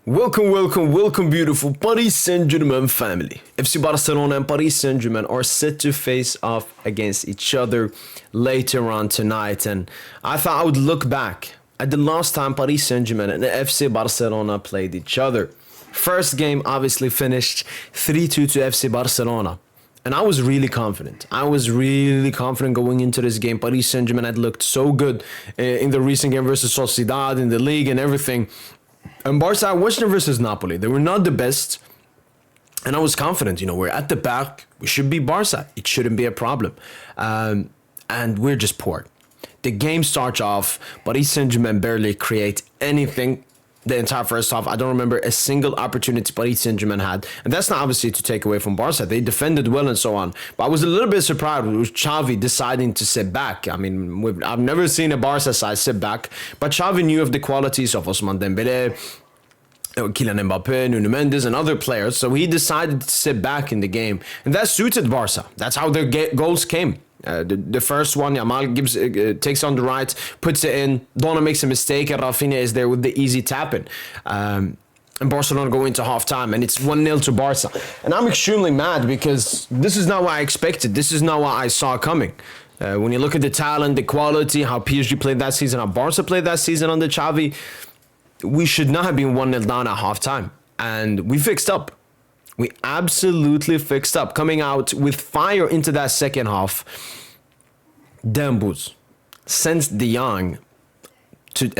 Welcome, beautiful Paris Saint-Germain family. FC Barcelona and Paris Saint-Germain are set to face off against each other later on tonight. And I thought I would look back at the last time Paris Saint-Germain and FC Barcelona played each other. First game obviously finished 3-2 to FC Barcelona. And I was really confident. Going into this game. Paris Saint-Germain had looked so good in the recent game versus Sociedad, in the league and everything. And Barca, I watched them versus Napoli. They were not the best. And I was confident, we're at the back. We should beat Barca. It shouldn't be a problem. And we're just poor. The game starts off, Paris Saint-Germain barely create anything the entire first half. I don't remember a single opportunity Paris Saint-Germain had. And that's not obviously to take away from Barca. They defended well and so on. But I was a little bit surprised with Xavi deciding to sit back. I mean, I've never seen a Barca side sit back. But Xavi knew of the qualities of Ousmane Dembélé, Kylian Mbappé, Nuno Mendes, and other players. So he decided to sit back in the game. And that suited Barca. That's how their goals came. The first one, Yamal takes on the right, puts it in. Donna makes a mistake, and Rafinha is there with the easy tap-in. And Barcelona go into half-time, and it's 1-0 to Barca. And I'm extremely mad because this is not what I expected. This is not what I saw coming. When you look at the talent, the quality, how PSG played that season, how Barca played that season under Xavi, we should not have been 1-0 down at half-time. And we fixed up. We absolutely fixed up, coming out with fire into that second half. Dembuz sends De Jong to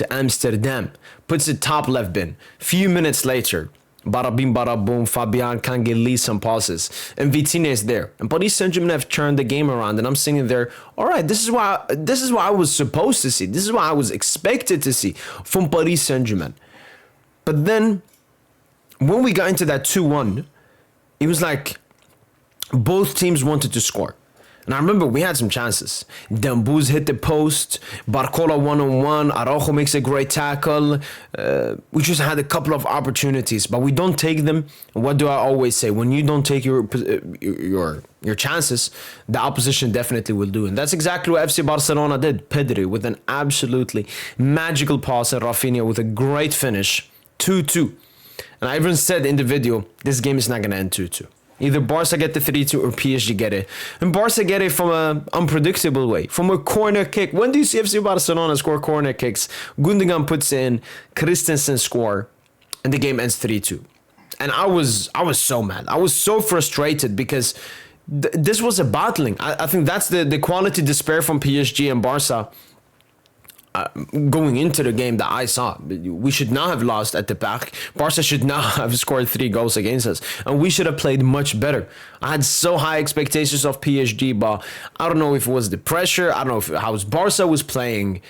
Amsterdam, puts it top left bin. Few minutes later, bada bing, bada boom, Fabian can get some passes, and Vitinha is there. And Paris Saint-Germain have turned the game around, and I'm sitting there. All right, this is what I was supposed to see. This is what I was expected to see from Paris Saint-Germain. But then, when we got into that 2-1, it was like both teams wanted to score. And I remember we had some chances. Dembuz hit the post, Barcola one-on-one, Araujo makes a great tackle. We just had a couple of opportunities, but we don't take them. What do I always say? When you don't take your chances, the opposition definitely will do. And that's exactly what FC Barcelona did. Pedri with an absolutely magical pass, and Rafinha with a great finish. 2-2. And I even said in the video, this game is not going to end 2-2. Either Barca get the 3-2 or PSG get it. And Barca get it from an unpredictable way. From a corner kick. When do you see FC Barcelona score corner kicks? Gundogan puts in, Christensen score, and the game ends 3-2. And I was so mad. I was so frustrated because this was a battling. I think that's the quality despair from PSG and Barca. Going into the game that I saw, we should not have lost at the back. Barca should not have scored 3 goals against us, and we should have played much better. I had so high expectations of PSG, but I don't know if it was the pressure. I don't know if how Barca was playing.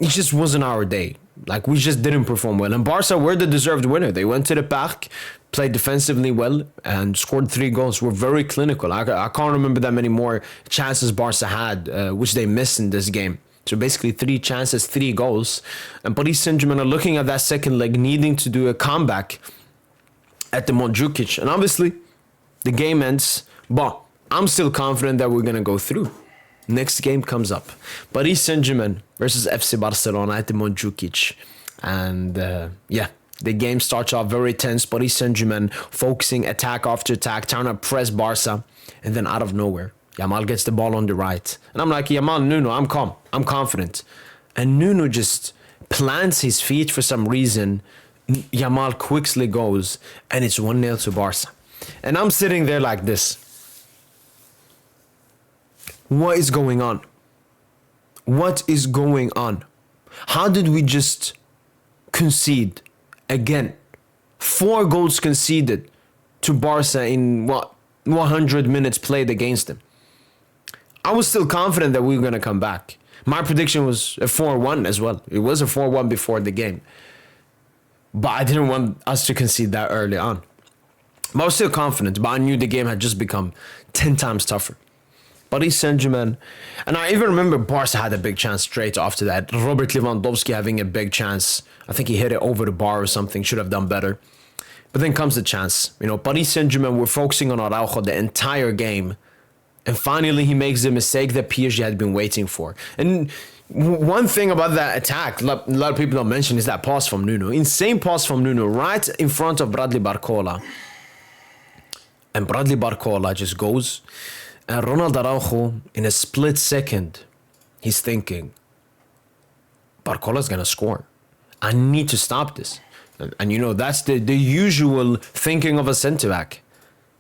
It just wasn't our day. Like, we just didn't perform well. And Barca were the deserved winner. They went to the back, played defensively well, and scored 3 goals. Were very clinical. I can't remember that many more chances Barca had, which they missed in this game. So basically 3 chances, 3 goals. And Paris Saint-Germain are looking at that second leg, needing to do a comeback at the Montjuic. And obviously, the game ends. But I'm still confident that we're going to go through. Next game comes up. Paris Saint-Germain versus FC Barcelona at the Montjuic. And the game starts off very tense. Paris Saint-Germain focusing attack after attack, trying to press Barca. And then out of nowhere, Yamal gets the ball on the right. And I'm like, Yamal, Nuno, I'm calm. I'm confident. And Nuno just plants his feet for some reason. Yamal quickly goes, and it's 1-0 to Barca. And I'm sitting there like this. What is going on? What is going on? How did we just concede again? 4 goals conceded to Barca in 100 minutes played against them. I was still confident that we were going to come back. My prediction was a 4-1 as well. It was a 4-1 before the game. But I didn't want us to concede that early on. But I was still confident. But I knew the game had just become 10 times tougher. Paris Saint-Germain. And I even remember Barca had a big chance straight after that. Robert Lewandowski having a big chance. I think he hit it over the bar or something. Should have done better. But then comes the chance. Paris Saint-Germain were focusing on Araujo the entire game. And finally, he makes the mistake that PSG had been waiting for. And, One thing about that attack, a lot of people don't mention, is that pass from Nuno. Insane pass from Nuno right in front of Bradley Barcola. And Bradley Barcola just goes. And Ronald Araujo, in a split second, he's thinking, Barcola's going to score. I need to stop this. And you know, that's the usual thinking of a centre-back.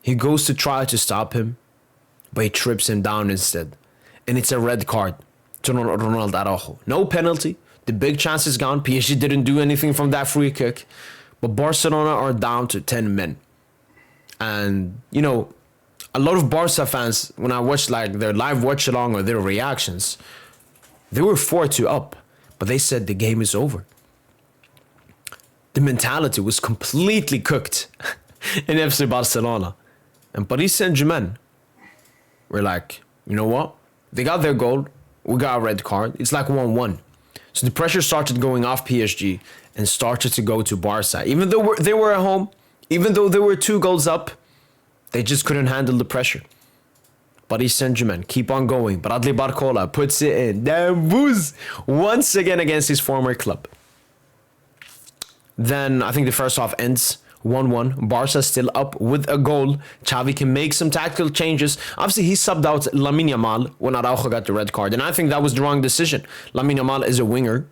He goes to try to stop him, but he trips him down instead. And it's a red card to Ronald Araujo. No penalty. The big chance is gone. PSG didn't do anything from that free kick. But Barcelona are down to 10 men. And, you know, a lot of Barca fans, when I watched like their live watch along or their reactions, they were 4-2 up. But they said the game is over. The mentality was completely cooked in FC Barcelona. And Paris Saint-Germain were like, you know what? They got their goal. We got a red card. It's like 1-1. So the pressure started going off PSG and started to go to Barca. Even though they were at home, even though they were 2 goals up, they just couldn't handle the pressure. Paris Saint-Germain keep on going. Bradley Barcola puts it in. Then booze once again against his former club. Then I think the first half ends 1-1. Barca still up with a goal. Xavi can make some tactical changes. Obviously, he subbed out Lamine Yamal when Araujo got the red card. And I think that was the wrong decision. Lamine Yamal is a winger,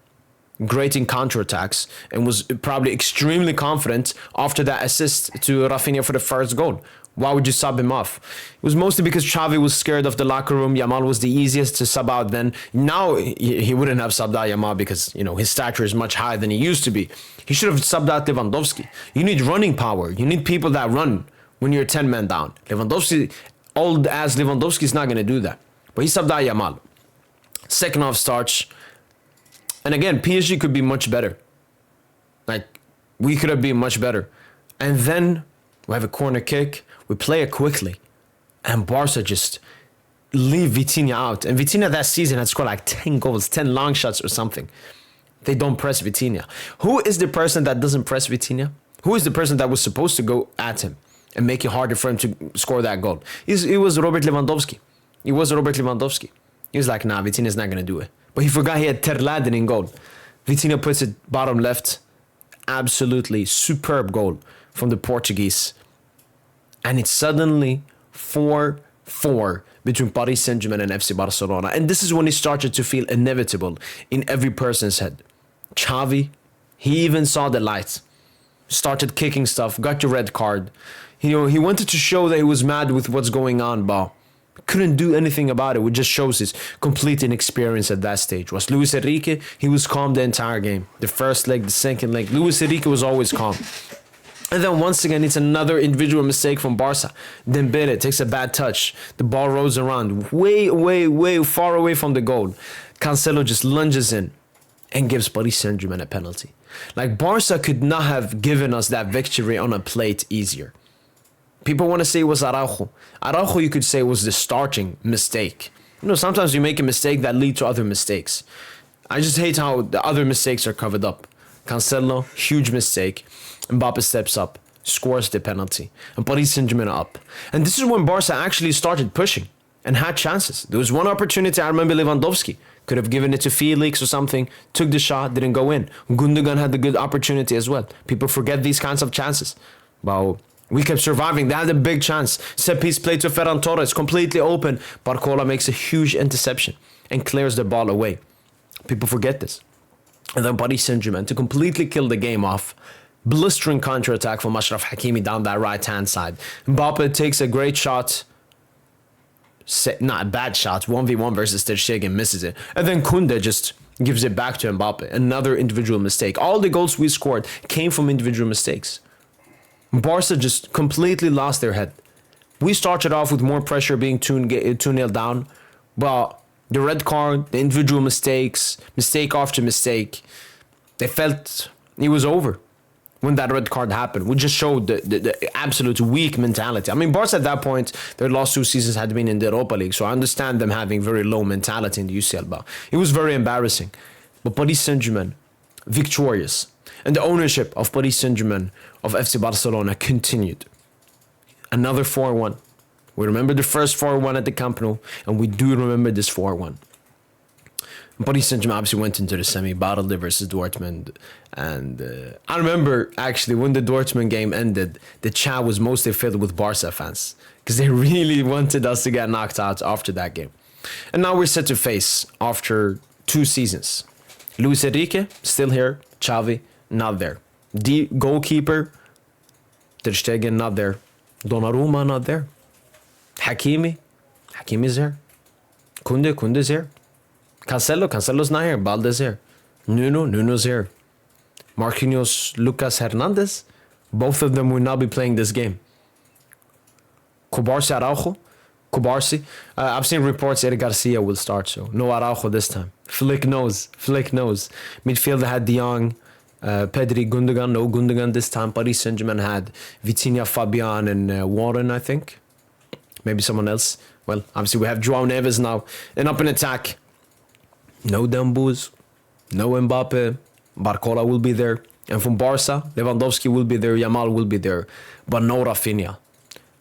great in counterattacks, and was probably extremely confident after that assist to Rafinha for the first goal. Why would you sub him off? It was mostly because Xavi was scared of the locker room. Yamal was the easiest to sub out then. Now, he wouldn't have subbed out Yamal because, you know, his stature is much higher than he used to be. He should have subbed out Lewandowski. You need running power. You need people that run when you're 10 men down. Lewandowski, old as Lewandowski, is not going to do that. But he subbed out Yamal. Second half starts. And again, PSG could be much better. Like, we could have been much better. And then we have a corner kick. We play it quickly. And Barca just leave Vitinha out. And Vitinha that season had scored like 10 goals, 10 long shots or something. They don't press Vitinha. Who is the person that doesn't press Vitinha? Who is the person that was supposed to go at him and make it harder for him to score that goal? It was Robert Lewandowski. He was like, nah, Vitinha's not going to do it. But he forgot he had Terladen in goal. Vitinha puts it bottom left. Absolutely superb goal from the Portuguese. And it's suddenly 4-4 between Paris Saint-Germain and FC Barcelona. And this is when it started to feel inevitable in every person's head. Xavi, he even saw the light. Started kicking stuff, got the red card. You know, he wanted to show that he was mad with what's going on, but couldn't do anything about it, which just shows his complete inexperience at that stage. Was Luis Enrique, he was calm the entire game. The first leg, the second leg, Luis Enrique was always calm. And then once again, it's another individual mistake from Barca. Dembele takes a bad touch. The ball rolls around way far away from the goal. Cancelo just lunges in and gives Paris Saint-Germain a penalty. Like, Barca could not have given us that victory on a plate easier. People want to say it was Araujo. Araujo, you could say, was the starting mistake. You know, sometimes you make a mistake that leads to other mistakes. I just hate how the other mistakes are covered up. Cancelo, huge mistake. Mbappe steps up, scores the penalty, and Paris Saint-Germain are up. And this is when Barca actually started pushing and had chances. There was one opportunity, I remember Lewandowski could have given it to Felix or something, took the shot, didn't go in. Gundogan had the good opportunity as well. People forget these kinds of chances. But we kept surviving. They had a big chance. Set piece play to Ferran Torres, completely open. Barcola makes a huge interception and clears the ball away. People forget this. And then Paris Saint-Germain, to completely kill the game off, blistering counter-attack from Achraf Hakimi down that right-hand side. Mbappe takes a great shot. Not a bad shot. 1v1 versus Ter Stegen, misses it. And then Koundé just gives it back to Mbappe. Another individual mistake. All the goals we scored came from individual mistakes. Barca just completely lost their head. We started off with more pressure, being 2-0 down. But the red card, the individual mistakes, mistake after mistake, they felt it was over. When that red card happened, we just showed the absolute weak mentality. I mean, Barca at that point, their last 2 seasons had been in the Europa League, so I understand them having very low mentality in the UCL. But it was very embarrassing. But Paris Saint-Germain, victorious. And the ownership of Paris Saint-Germain, of FC Barcelona, continued. Another 4-1. We remember the first 4-1 at the Camp Nou, and we do remember this 4-1. Paris Saint-Germain obviously went into the semi, battled it versus Dortmund. And I remember actually when the Dortmund game ended, the chat was mostly filled with Barca fans because they really wanted us to get knocked out after that game. And now we're set to face after 2 seasons. Luis Enrique, still here. Xavi, not there. The goalkeeper, Ter Stegen, not there. Donnarumma, not there. Hakimi's here. Kunde's here. Cancelo's not here. Balde's here. Nuno's here. Marquinhos, Lucas Hernandez, both of them will not be playing this game. Kubarsi. I've seen reports Eric Garcia will start, so no Araujo this time. Flick knows. Midfield had De Jong, Pedri, Gundogan. No Gundogan this time. Paris Saint-Germain had Vitinha, Fabian, and Warren, I think. Maybe someone else. Well, obviously we have João Neves now. And up in attack, no Dembuz, no Mbappe. Barcola will be there. And from Barca, Lewandowski will be there. Yamal will be there. But no Rafinha.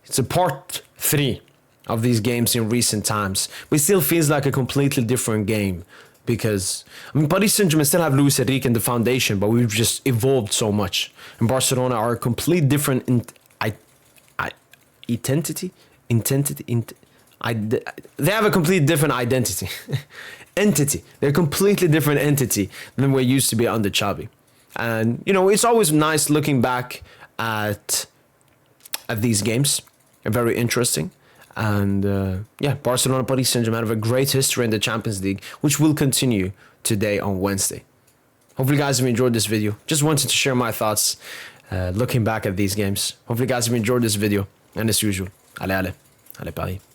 It's a part 3 of these games in recent times. But it still feels like a completely different game. Because, I mean, Paris Saint-Germain still have Luis Enrique in the foundation, but we've just evolved so much. And Barcelona are a complete different they have a complete different identity. They're a completely different entity than we used to be under Xavi. And, you know, it's always nice looking back at these games. They're very interesting. And, yeah, Barcelona, Paris Saint-Germain have a great history in the Champions League, which will continue today on Wednesday. Hopefully, you guys have enjoyed this video. Just wanted to share my thoughts looking back at these games. Hopefully, you guys have enjoyed this video. And as usual, allez, Paris.